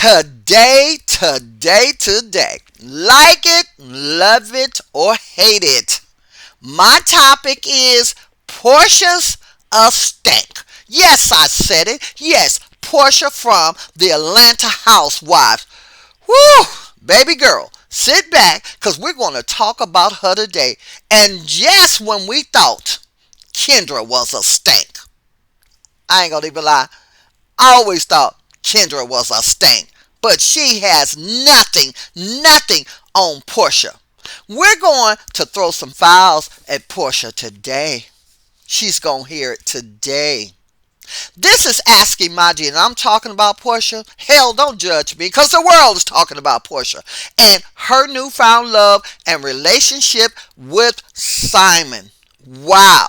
Today. Like it, love it, or hate it. My topic is Porsha'S A Stank. Yes, I said it. Yes, Portia from the Atlanta Housewives. Woo! Baby girl, sit back because we're going to talk about her today. And just when we thought Kendra was a stank, I ain't going to even lie. I always thought Kendra was a stank, but she has nothing on Portia. We're going to throw some files at Portia today. She's going to hear it today. This is Asking Maji, and I'm talking about Portia. Hell, don't judge me, because the world is talking about Portia and her newfound love and relationship with Simon. Wow.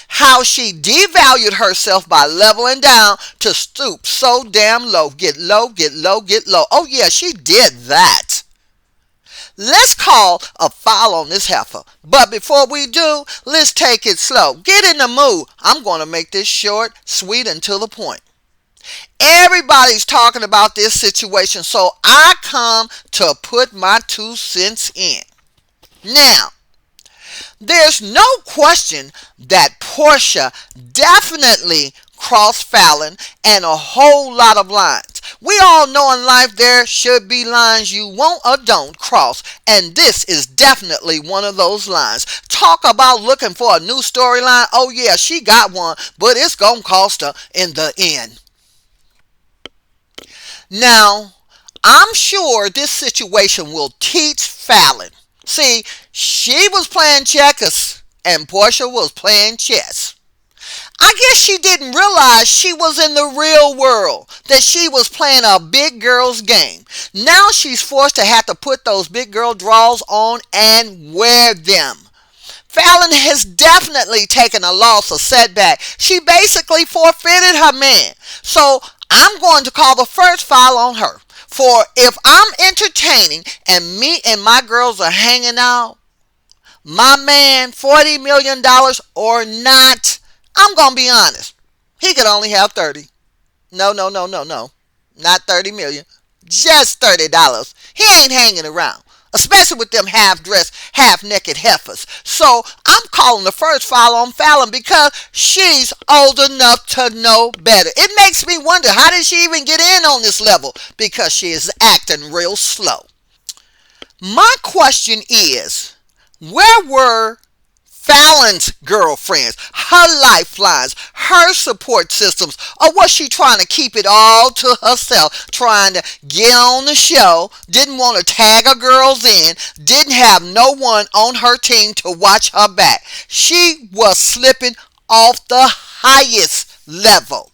How she devalued herself by leveling down to stoop so damn low. Get low, get low, get low. Oh yeah, she did that. Let's call a foul on this heifer. But before we do, let's take it slow. Get in the mood. I'm going to make this short, sweet, and to the point. Everybody's talking about this situation, so I come to put my 2 cents in. Now, there's no question that Portia definitely crossed Fallon and a whole lot of lines. We all know in life there should be lines you won't or don't cross, and this is definitely one of those lines. Talk about looking for a new storyline. Oh yeah, she got one, but it's gonna cost her in the end. Now, I'm sure this situation will teach Fallon. See, she was playing checkers and Portia was playing chess. I guess she didn't realize she was in the real world, that she was playing a big girl's game. Now she's forced to have to put those big girl draws on and wear them. Fallon has definitely taken a loss, a setback. She basically forfeited her man. So I'm going to call the first foul on her. For if I'm entertaining and me and my girls are hanging out, my man, $40 million or not, I'm going to be honest. He could only have 30. No. Not 30 million. Just $30. He ain't hanging around. Especially with them half-dressed, half-naked heifers. So I'm calling the first foul on Fallon because she's old enough to know better. It makes me wonder, how did she even get in on this level? Because she is acting real slow. My question is, where were Fallon's girlfriends, her lifelines, her support systems, or was she trying to keep it all to herself, trying to get on the show, didn't want to tag her girls in, didn't have no one on her team to watch her back? She was slipping off the highest level.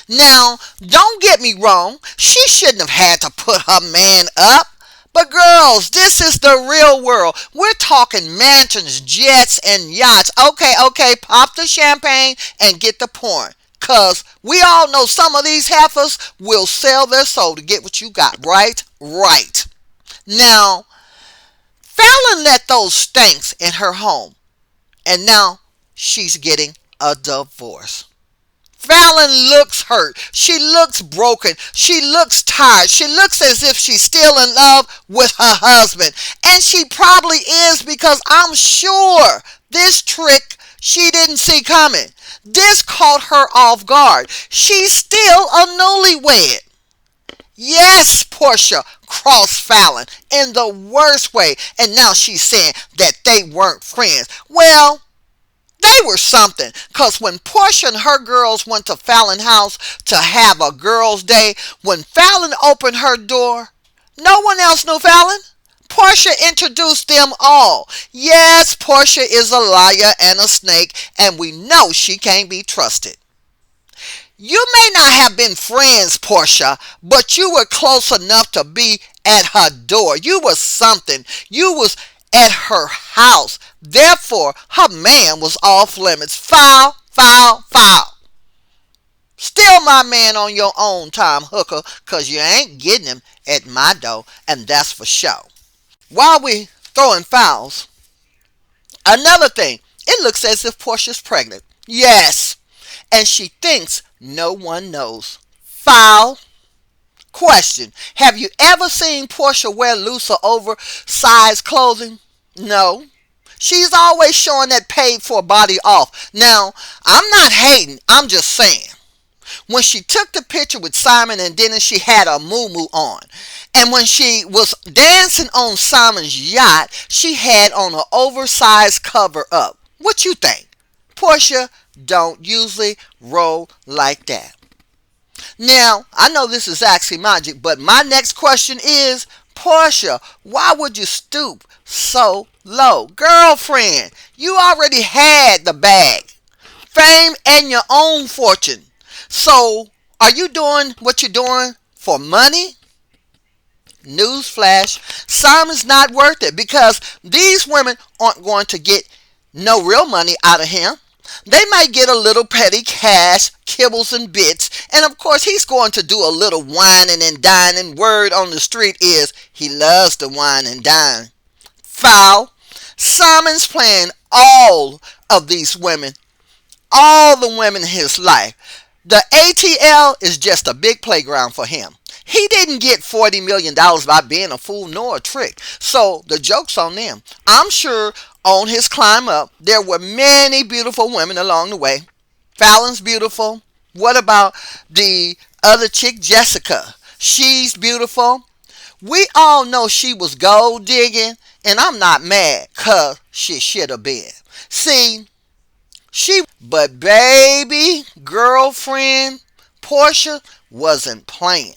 Now, don't get me wrong, she shouldn't have had to put her man up. But girls, this is the real world. We're talking mansions, jets, and yachts. Okay, pop the champagne and get the porn. Because we all know some of these heifers will sell their soul to get what you got, right? Right. Now, Fallon let those stanks in her home. And now she's getting a divorce. Fallon looks hurt. She looks broken. She looks tired. She looks as if she's still in love with her husband. And she probably is, because I'm sure this trick she didn't see coming. This caught her off guard. She's still a newlywed. Yes, Portia crossed Fallon in the worst way. And now she's saying that they weren't friends. Well, they were something, because when Portia and her girls went to Fallon's house to have a girls' day, when Fallon opened her door, no one else knew Fallon. Portia introduced them all. Yes, Portia is a liar and a snake, and we know she can't be trusted. You may not have been friends, Portia, but you were close enough to be at her door. You was something. You was at her house. Therefore, her man was off limits. Foul. Steal my man on your own time, hooker, because you ain't getting him at my door, and that's for sure. While we throwing fouls, another thing, it looks as if Portia's pregnant. Yes, and she thinks no one knows. Foul. Question: have you ever seen Portia wear loose or oversized clothing? No. She's always showing that paid for body off. Now, I'm not hating, I'm just saying. When she took the picture with Simon and Dennis, she had a muumuu on. And when she was dancing on Simon's yacht, she had on an oversized cover up. What you think? Portia don't usually roll like that. Now, I know this is axiomatic, but my next question is, Portia, why would you stoop so low? Girlfriend, you already had the bag, fame, and your own fortune. So, are you doing what you're doing for money? Newsflash, Simon's not worth it because these women aren't going to get no real money out of him. They might get a little petty cash, kibbles and bits, and of course he's going to do a little whining and dining. Word on the street is he loves to wine and dine. Foul. Simon's playing all of these women, all the women in his life. The ATL is just a big playground for him. He didn't get $40 million by being a fool nor a trick. So the joke's on them. I'm sure on his climb up, there were many beautiful women along the way. Fallon's beautiful. What about the other chick, Jessica? She's beautiful. We all know she was gold digging, and I'm not mad because she should have been. See, but baby, girlfriend, Portia wasn't playing.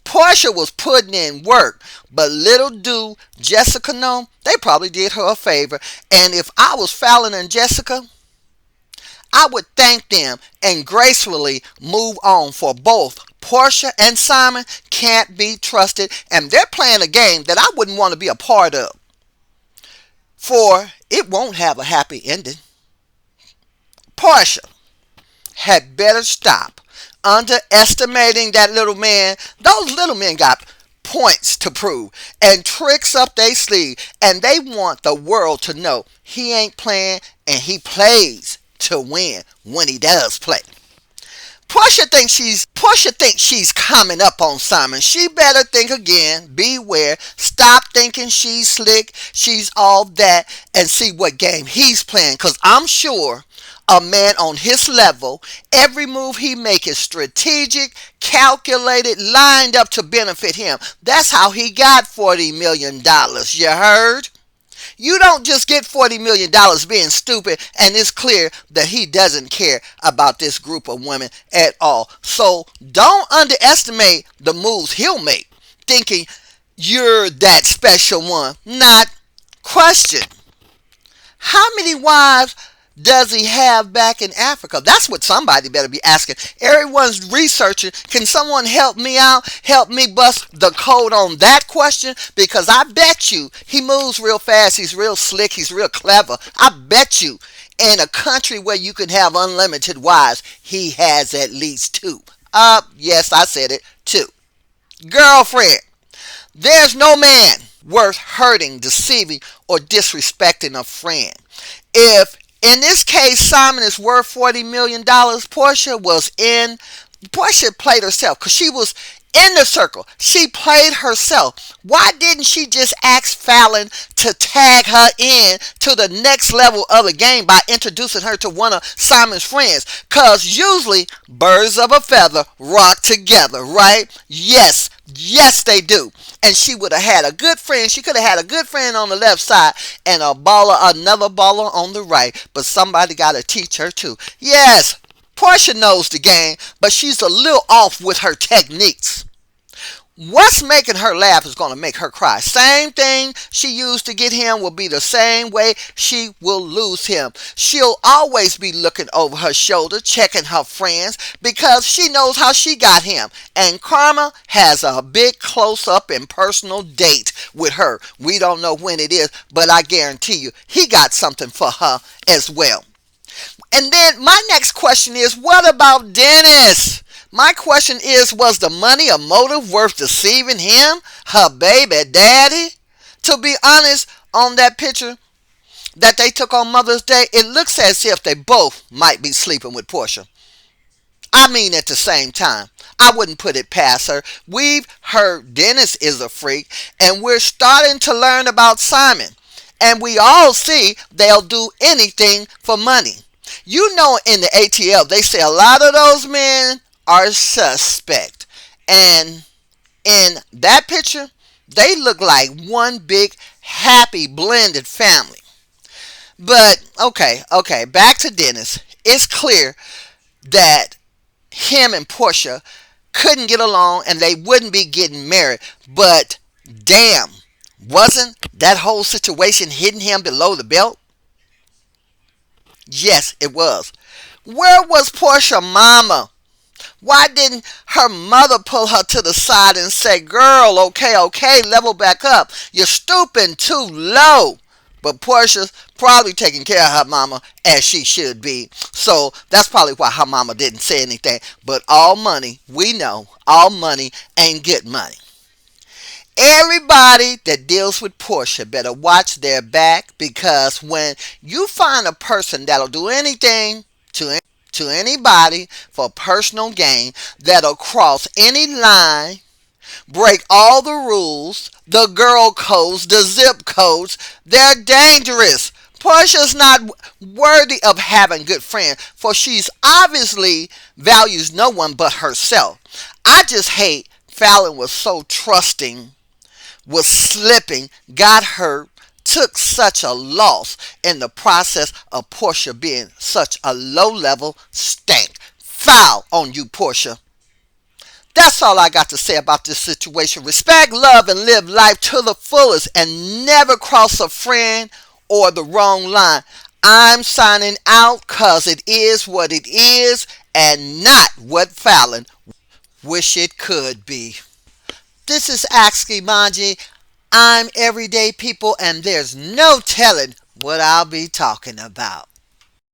Portia was putting in work, but little do Jessica know, they probably did her a favor. And if I was Fallon and Jessica, I would thank them and gracefully move on, for both Portia and Simon can't be trusted, and they're playing a game that I wouldn't want to be a part of, for it won't have a happy ending. Portia had better stop underestimating that little man. Those little men got points to prove and tricks up their sleeve, and they want the world to know he ain't playing and he plays to win when he does play. Portia thinks she's coming up on Simon. She better think again. Beware. Stop thinking she's slick, she's all that, and see what game he's playing. Cause I'm sure a man on his level, every move he makes is strategic, calculated, lined up to benefit him. That's how he got $40 million. You heard? You don't just get $40 million being stupid, and it's clear that he doesn't care about this group of women at all. So don't underestimate the moves he'll make, thinking you're that special one. Not. Question: how many wives does he have back in Africa? That's what somebody better be asking. Everyone's researching. Can someone help me out? Help me bust the code on that question? Because I bet you he moves real fast. He's real slick. He's real clever. I bet you in a country where you can have unlimited wives, he has at least two. Yes, I said it. Two. Girlfriend, there's no man worth hurting, deceiving, or disrespecting a friend. If in this case Simon is worth $40 million, Portia played herself because she was in the circle. She played herself. Why didn't she just ask Fallon to tag her in to the next level of the game by introducing her to one of Simon's friends? Because usually birds of a feather rock together, right? Yes, they do. And she would have had a good friend. She could have had a good friend on the left side and another baller on the right. But somebody got to teach her too. Yes, Portia knows the game, but she's a little off with her techniques. What's making her laugh is going to make her cry. Same thing she used to get him will be the same way she will lose him. She'll always be looking over her shoulder, checking her friends, because she knows how she got him. And Karma has a big close-up and personal date with her. We don't know when it is, but I guarantee you he got something for her as well. And then my next question is, what about Dennis? My question is, was the money a motive worth deceiving him, her baby daddy? To be honest, on that picture that they took on Mother's Day, it looks as if they both might be sleeping with Portia. I mean, at the same time, I wouldn't put it past her. We've heard Dennis is a freak, and we're starting to learn about Simon. And we all see they'll do anything for money. You know, in the ATL, they say a lot of those men are suspect. And in that picture, they look like one big, happy, blended family. But, okay, back to Dennis. It's clear that him and Portia couldn't get along and they wouldn't be getting married. But damn, wasn't that whole situation hitting him below the belt? Yes, it was. Where was Portia mama? Why didn't her mother pull her to the side and say, girl, okay, level back up. You're stooping too low. But Portia's probably taking care of her mama as she should be. So that's probably why her mama didn't say anything. But all money, we know, all money ain't good money. Everybody that deals with Portia better watch their back, because when you find a person that'll do anything to anybody for personal gain, that'll cross any line, break all the rules, the girl codes, the zip codes, they're dangerous. Portia's not worthy of having good friends, for she's obviously values no one but herself. I just hate Fallon was so trusting, was slipping, got hurt, took such a loss in the process of Portia being such a low level stank. Foul on you, Portia. That's all I got to say about this situation. Respect, love, and live life to the fullest, and never cross a friend or the wrong line. I'm signing out because it is what it is and not what Fallon wish it could be. This is Axki Manji. I'm everyday people, and there's no telling what I'll be talking about.